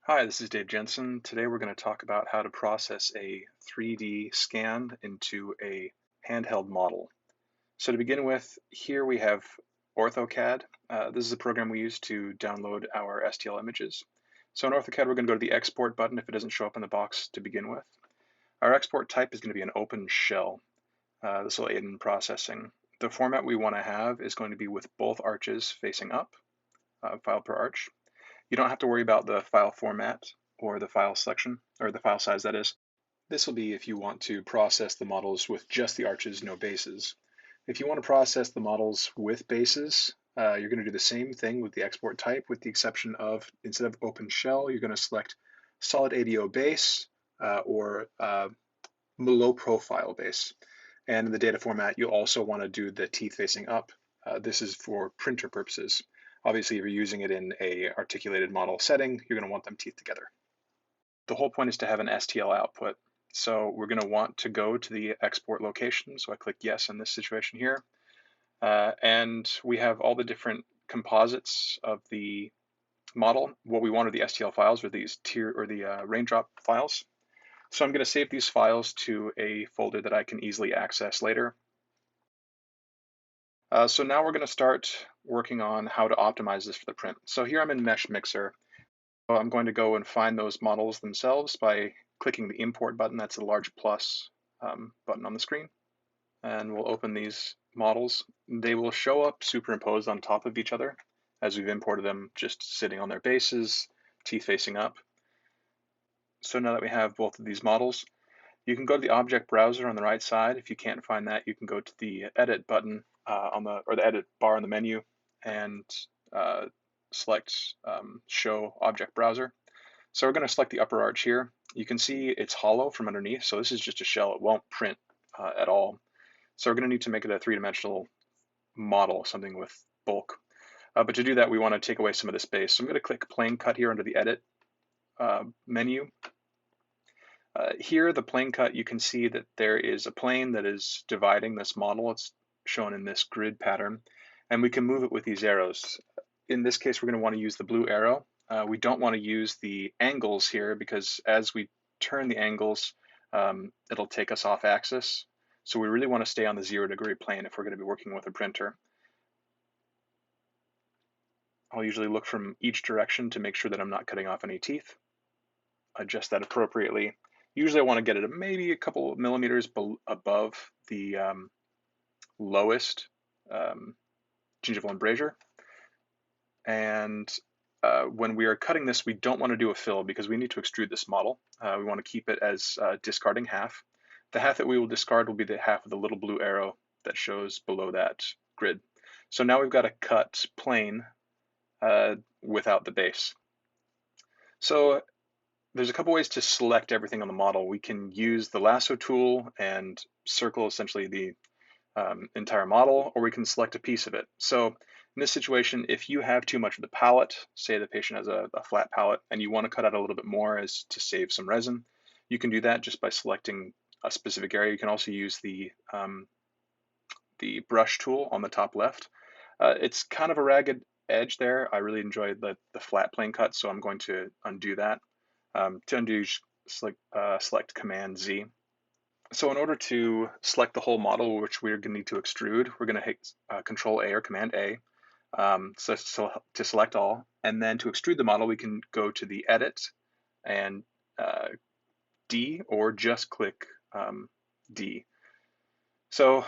Hi, this is Dave Jensen. Today we're going to talk about how to process a 3D scan into a handheld model. So to begin with, here we have OrthoCAD. This is a program we use to download our STL images. So in OrthoCAD, we're going to go to the export button if it doesn't show up in the box to begin with. Our export type is going to be an open shell. This will aid in processing. The format we want to have is going to be with both arches facing up, file per arch. You don't have to worry about the file format or the file selection, or the file size that is. This will be if you want to process the models with just the arches, no bases. If you want to process the models with bases, you're going to do the same thing with the export type, with the exception of instead of open shell, you're going to select solid ADO base or low profile base. And in the data format, you'll also want to do the teeth facing up. This is for printer purposes. Obviously, if you're using it in a articulated model setting, you're going to want them teeth together. The whole point is to have an STL output. So we're going to want to go to the export location. So I click yes in this situation here. And we have all the different composites of the model. What we want are the STL files, or these tier or the raindrop files. So I'm going to save these files to a folder that I can easily access later. So now we're going to start working on how to optimize this for the print. So here I'm in Meshmixer. So I'm going to go and find those models themselves by clicking the import button. That's a large plus button on the screen. And we'll open these models. They will show up superimposed on top of each other as we've imported them, just sitting on their bases, teeth facing up. So now that we have both of these models, you can go to the object browser on the right side. If you can't find that, you can go to the edit button or the edit bar on the menu and select show object browser. So we're going to select the upper arch here. You can see it's hollow from underneath, so this is just a shell. It won't print at all. So we're going to need to make it a three-dimensional model, something with bulk. But to do that, we want to take away some of the space. So I'm going to click plane cut here under the edit menu. Here, the plane cut, you can see that there is a plane that is dividing this model. It's shown in this grid pattern, and we can move it with these arrows. In this case, we're going to want to use the blue arrow. We don't want to use the angles here because as we turn the angles, it'll take us off axis. So we really want to stay on the 0-degree plane if we're going to be working with a printer. I'll usually look from each direction to make sure that I'm not cutting off any teeth. Adjust that appropriately. Usually I want to get it maybe a couple of millimeters above the lowest gingival embrasure. And when we are cutting this, we don't want to do a fill because we need to extrude this model. We want to keep it as discarding half. The half that we will discard will be the half of the little blue arrow that shows below that grid. So now we've got a cut plane without the base. So there's a couple ways to select everything on the model. We can use the lasso tool and circle essentially the entire model, or we can select a piece of it. So in this situation, if you have too much of the palette, say the patient has a flat palette and you want to cut out a little bit more as to save some resin, you can do that just by selecting a specific area. You can also use the brush tool on the top left. It's kind of a ragged edge there. I really enjoy the flat plane cut, so I'm going to undo that. To undo, select Command Z. So in order to select the whole model, which we're going to need to extrude, we're going to hit Control A or Command A so to select all. And then to extrude the model, we can go to the Edit and D, or just click D. So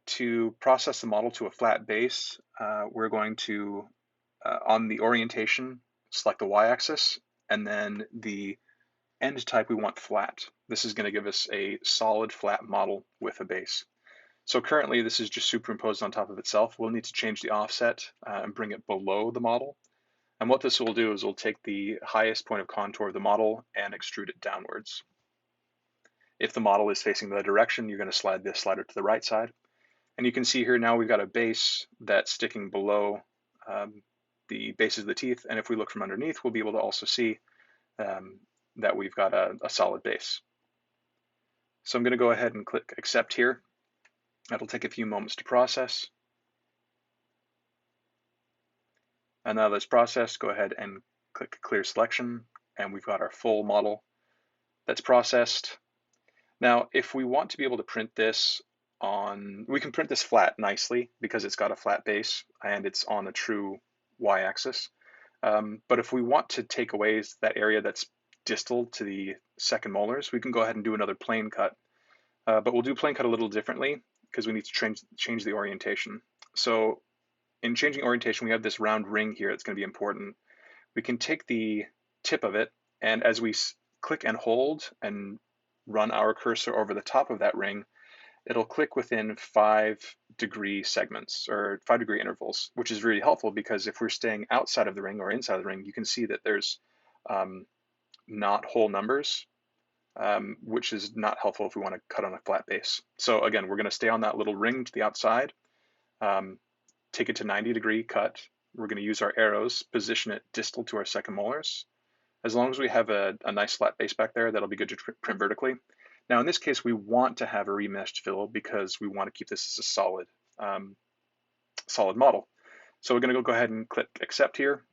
to process the model to a flat base, we're going to, on the orientation, select the Y-axis, and then the end type we want flat. This is going to give us a solid flat model with a base. So currently this is just superimposed on top of itself. We'll need to change the offset and bring it below the model. And what this will do is we'll take the highest point of contour of the model and extrude it downwards. If the model is facing the direction, you're going to slide this slider to the right side. And you can see here now we've got a base that's sticking below the bases of the teeth. And if we look from underneath, we'll be able to also see that we've got a solid base. So I'm going to go ahead and click accept here. That'll take a few moments to process. And now that's processed, go ahead and click clear selection and we've got our full model that's processed. Now, if we want to be able to print this we can print this flat nicely because it's got a flat base and it's on a true y-axis. But if we want to take away that area that's distal to the second molars, we can go ahead and do another plane cut. But we'll do plane cut a little differently because we need to change the orientation. So in changing orientation, we have this round ring here that's going to be important. We can take the tip of it, and as we click and hold and run our cursor over the top of that ring, it'll click within 5-degree segments or 5-degree intervals, which is really helpful because if we're staying outside of the ring or inside of the ring, you can see that there's not whole numbers, which is not helpful if we want to cut on a flat base. So again, we're going to stay on that little ring to the outside, take it to 90-degree cut. We're going to use our arrows, position it distal to our second molars. As long as we have a nice flat base back there, that'll be good to print vertically. Now in this case, we want to have a remeshed fill because we want to keep this as a solid model. So we're going to go ahead and click accept here.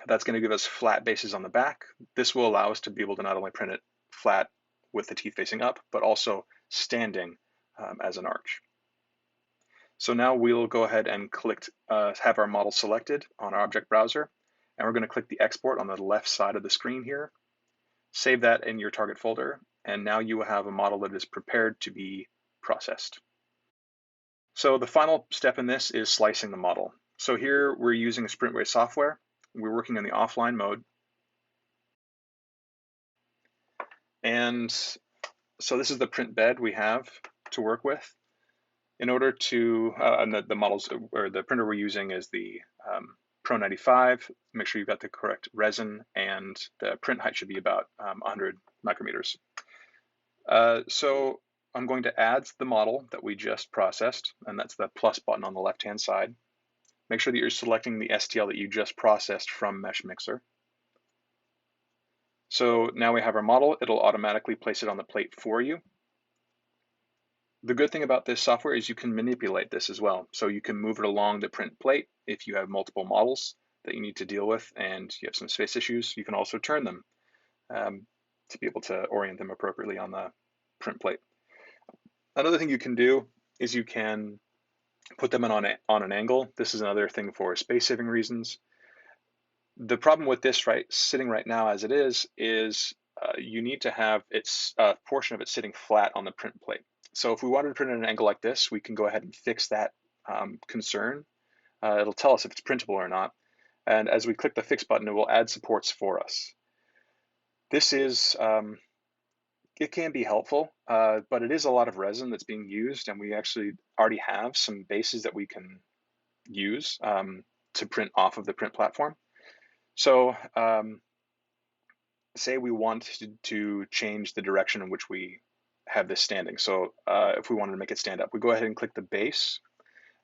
That's going to give us flat bases on the back. This will allow us to be able to not only print it flat with the teeth facing up, but also standing as an arch. So now we'll go ahead and have our model selected on our object browser, and we're going to click the export on the left side of the screen here. Save that in your target folder, and now you will have a model that is prepared to be processed. So the final step in this is slicing the model. So here we're using Sprintray software. We're working in the offline mode. And so this is the print bed we have to work with. In order to, and the models or the printer we're using is the Pro 95. Make sure you've got the correct resin, and the print height should be about 100 micrometers. So I'm going to add the model that we just processed, and that's the plus button on the left-hand side. Make sure that you're selecting the STL that you just processed from Meshmixer. So now we have our model. It'll automatically place it on the plate for you. The good thing about this software is you can manipulate this as well. So you can move it along the print plate if you have multiple models that you need to deal with and you have some space issues. You can also turn them to be able to orient them appropriately on the print plate. Another thing you can do is you can put them on an angle. This is another thing for space saving reasons. The problem with this sitting right now as it is you need to have its portion of it sitting flat on the print plate. So if we wanted to print at an angle like this, we can go ahead and fix that concern. It'll tell us if it's printable or not. And as we click the fix button, it will add supports for us. This is, it can be helpful, but it is a lot of resin that's being used, and we actually already have some bases that we can use to print off of the print platform. So say we want to change the direction in which we have this standing. So if we wanted to make it stand up, we go ahead and click the base,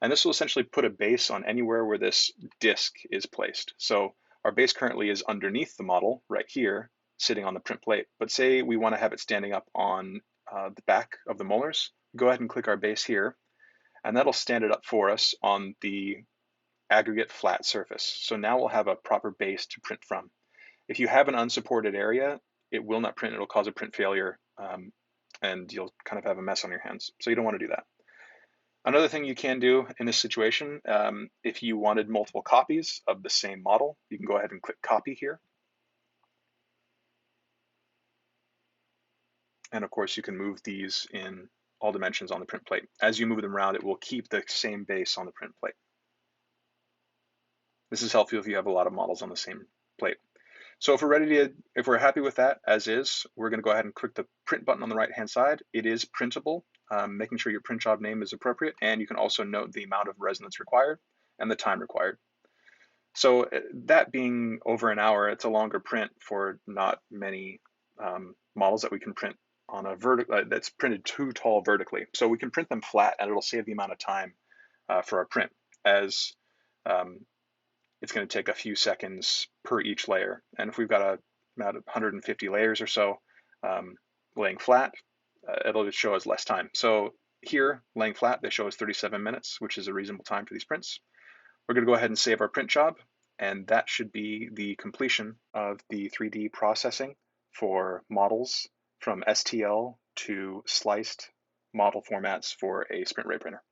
and this will essentially put a base on anywhere where this disc is placed. So our base currently is underneath the model right here, sitting on the print plate, but say we want to have it standing up on the back of the molars, go ahead and click our base here, and that'll stand it up for us on the aggregate flat surface. So now we'll have a proper base to print from. If you have an unsupported area, it will not print. It'll cause a print failure, and you'll kind of have a mess on your hands. So you don't want to do that. Another thing you can do in this situation, if you wanted multiple copies of the same model, you can go ahead and click copy here. And of course, you can move these in all dimensions on the print plate. As you move them around, it will keep the same base on the print plate. This is helpful if you have a lot of models on the same plate. So if we're happy with that as is, we're going to go ahead and click the print button on the right-hand side. It is printable, making sure your print job name is appropriate, and you can also note the amount of resin that's required and the time required. So that being over an hour, it's a longer print for not many models that we can print on a that's printed too tall vertically. So we can print them flat, and it'll save the amount of time for our print, as it's going to take a few seconds per each layer. And if we've got about 150 layers or so laying flat, it'll just show us less time. So here, laying flat, they show us 37 minutes, which is a reasonable time for these prints. We're going to go ahead and save our print job. and that should be the completion of the 3D processing for models from STL to sliced model formats for a Sprintray printer.